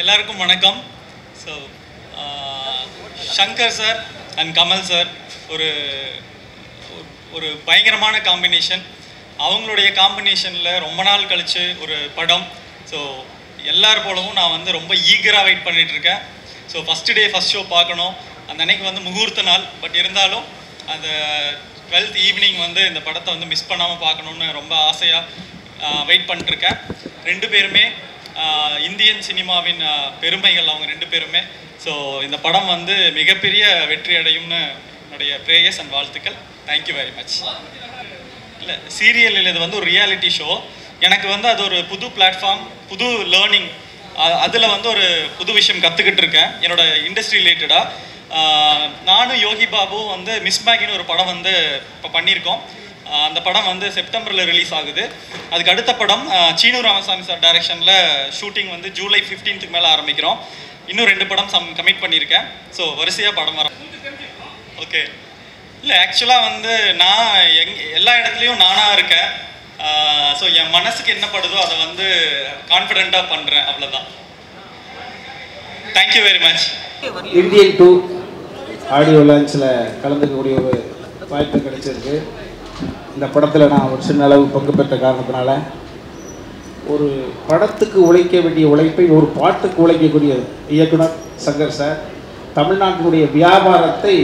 எல்லாருக்கும் வணக்கம். So Shankar sir and Kamal sir ஒரு ஒரு பயங்கரமான காம்பினேஷன். அவங்களுடைய காம்பினேஷனில் ரொம்ப நாள் கழித்து ஒரு படம். ஸோ எல்லார் போலவும் நான் வந்து ரொம்ப ஈகராக வெயிட் பண்ணிகிட்ருக்கேன். So first day first show பார்க்கணும். அந்த அன்னைக்கு வந்து முகூர்த்த நாள். பட் இருந்தாலும் அந்த 12th ஈவினிங் வந்து இந்த படத்தை வந்து மிஸ் பண்ணாமல் பார்க்கணுன்னு ரொம்ப ஆசையாக வெயிட் பண்ணிட்டுருக்கேன். ரெண்டு பேருமே இந்தியன் சினிமாவின் பெருமைகள் அவங்க ரெண்டு பேருமே. ஸோ இந்த படம் வந்து மிகப்பெரிய வெற்றி அடையும்னு என்னுடைய ப்ரேயர்ஸ் அண்ட் வாழ்த்துக்கள். Thank you very much. இல்லை, சீரியல் இது வந்து ஒரு ரியாலிட்டி ஷோ. எனக்கு வந்து அது ஒரு புது பிளாட்ஃபார்ம், புது லேர்னிங். அதில் வந்து ஒரு புது விஷயம் கற்றுக்கிட்டு இருக்கேன் என்னோட இண்டஸ்ட்ரி ரிலேட்டடாக. நானும் யோகி பாபுவும் வந்து மிஸ் மேகின்னு ஒரு படம் வந்து இப்போ பண்ணியிருக்கோம். அந்த படம் வந்து செப்டம்பரில் ரிலீஸ் ஆகுது. அதுக்கு அடுத்த படம் சீனு ராமசாமி சார் டைரக்ஷனில் ஷூட்டிங் வந்து ஜூலை 15th மேலே ஆரம்பிக்கிறோம். இன்னும் 2 படம் கமிட் பண்ணியிருக்கேன். ஸோ வரிசையாக படம் வர. ஓகே, இல்லை ஆக்சுவலாக வந்து நான் எல்லா இடத்துலையும் நானாக இருக்கேன். ஸோ என் மனசுக்கு என்ன படுதோ அதை வந்து கான்ஃபிடெண்ட்டாக பண்ணுறேன், அவ்வளோதான். Thank you very much. Indian 2 audio லான்ச்சில் கலந்துக்கக்கூடிய ஒரு வாய்ப்பு கிடைச்சிருக்கு. இந்த படத்தில் நான் ஒரு சின்ன அளவு பங்கு பெற்ற காரணத்தினால ஒரு படத்துக்கு உழைக்க வேண்டிய உழைப்பை ஒரு பாட்டுக்கு உழைக்கக்கூடிய இயக்குனர் சங்கர் சார் தமிழ்நாட்டினுடைய வியாபாரத்தை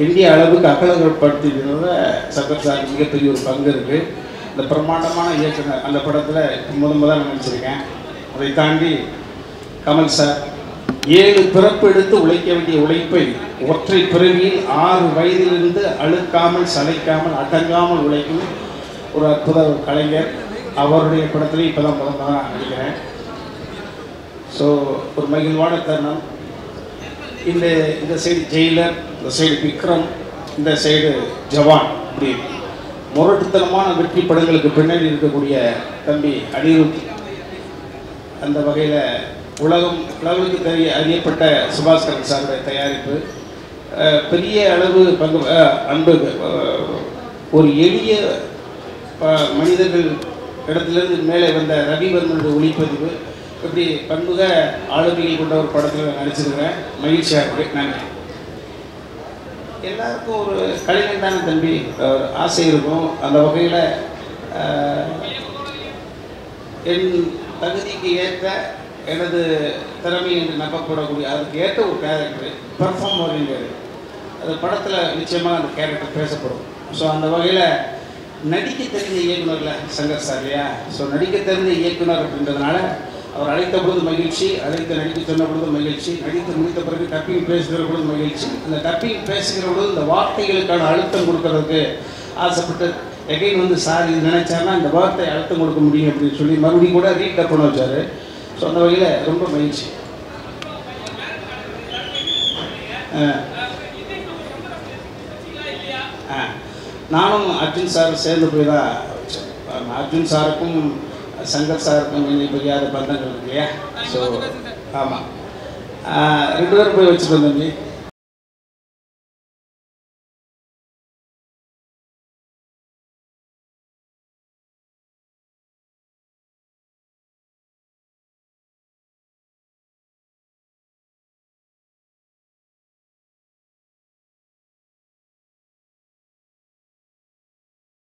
இந்திய அளவுக்கு அகலப்படுத்தினத சங்கர் சார் மிகப்பெரிய ஒரு பங்கு இருக்குது. இந்த பிரம்மாண்டமான இயக்குனர் அந்த படத்தில் முதல் நினச்சிருக்கேன். அதை தாண்டி கமல் சார் 7 பிறப்பு எடுத்து உழைக்க வேண்டிய உழைப்பை ஒற்றை பிறவியில் 6 வயதிலிருந்து அழுக்காமல் சளைக்காமல் அடங்காமல் உழைக்கும் ஒரு அற்புத கலைஞர். அவருடைய படத்துலேயும் இப்போ தான் நடிக்கிறேன். ஸோ ஒரு மகிழ்வான தருணம். இந்த சைடு ஜெயிலர், இந்த சைடு விக்ரம், இந்த சைடு ஜவான், இப்படி முரட்டுத்தனமான வெற்றி படங்களுக்கு பின்னாடி இருக்கக்கூடிய தம்பி அனிருத். அந்த வகையில் உலகுக்கு அறியப்பட்ட சுபாஸ்கரன் சாருடைய தயாரிப்பு பெரிய அளவு பங்கு அன்பு. ஒரு எளிய மனிதர்கள் இடத்துலேருந்து மேலே வந்த ரவிவர்மனுடைய ஒளிப்பதிவு, இப்படி பன்முக ஆளுமைகள் கொண்ட ஒரு படத்தில் நடிச்சிருக்கிறேன். மகிழ்ச்சியாக இருக்குது. நன்றி. எல்லாருக்கும் ஒரு கலைஞன் தானே தம்பி, ஒரு ஆசை இருக்கும். அந்த வகையில் என் தகுதிக்கு ஏற்ற எனது திறமை என்று நம்பப்படக்கூடிய அதுக்கு ஏற்ற ஒரு கேரக்டர் பெர்ஃபார்ம் ஓரியன்டட் அது படத்தில் நிச்சயமாக அந்த கேரக்டர் பேசப்படும். ஸோ அந்த வகையில் நடிக்க தெரிந்த இயக்குனரில் சங்கர் சார் இல்லையா. ஸோ நடிக்க தெரிந்த இயக்குனர் அப்படின்றதுனால அவர் அழைத்த பொழுது மகிழ்ச்சி, நடிக்க சொன்ன பொழுது மகிழ்ச்சி, நடித்து முடித்த பிறகு டப்பிங் பேசுகிற பொழுது மகிழ்ச்சி. அந்த டப்பிங் பேசுகிற பொழுது இந்த வார்த்தைகளுக்கான அழுத்தம் கொடுக்கறதுக்கு ஆசைப்பட்டு எகைன் வந்து சார் இது நினைச்சாருன்னா இந்த வார்த்தை அழுத்தம் கொடுக்க முடியும் அப்படின்னு சொல்லி மறுபடியும் கூட ரீடப் பண்ண வச்சார். ஸோ அந்த வகையில் ரொம்ப மகிழ்ச்சி. நானும் அர்ஜுன் சார் சேர்ந்து போய் தான் அர்ஜுன் சாருக்கும் சங்கர் சாருக்கும் பெரியாத பந்தங்கள் இருக்கு இல்லையா. ஸோ ஆமாம், 2 பேரும் போய் வச்சுட்டு வந்தோம்.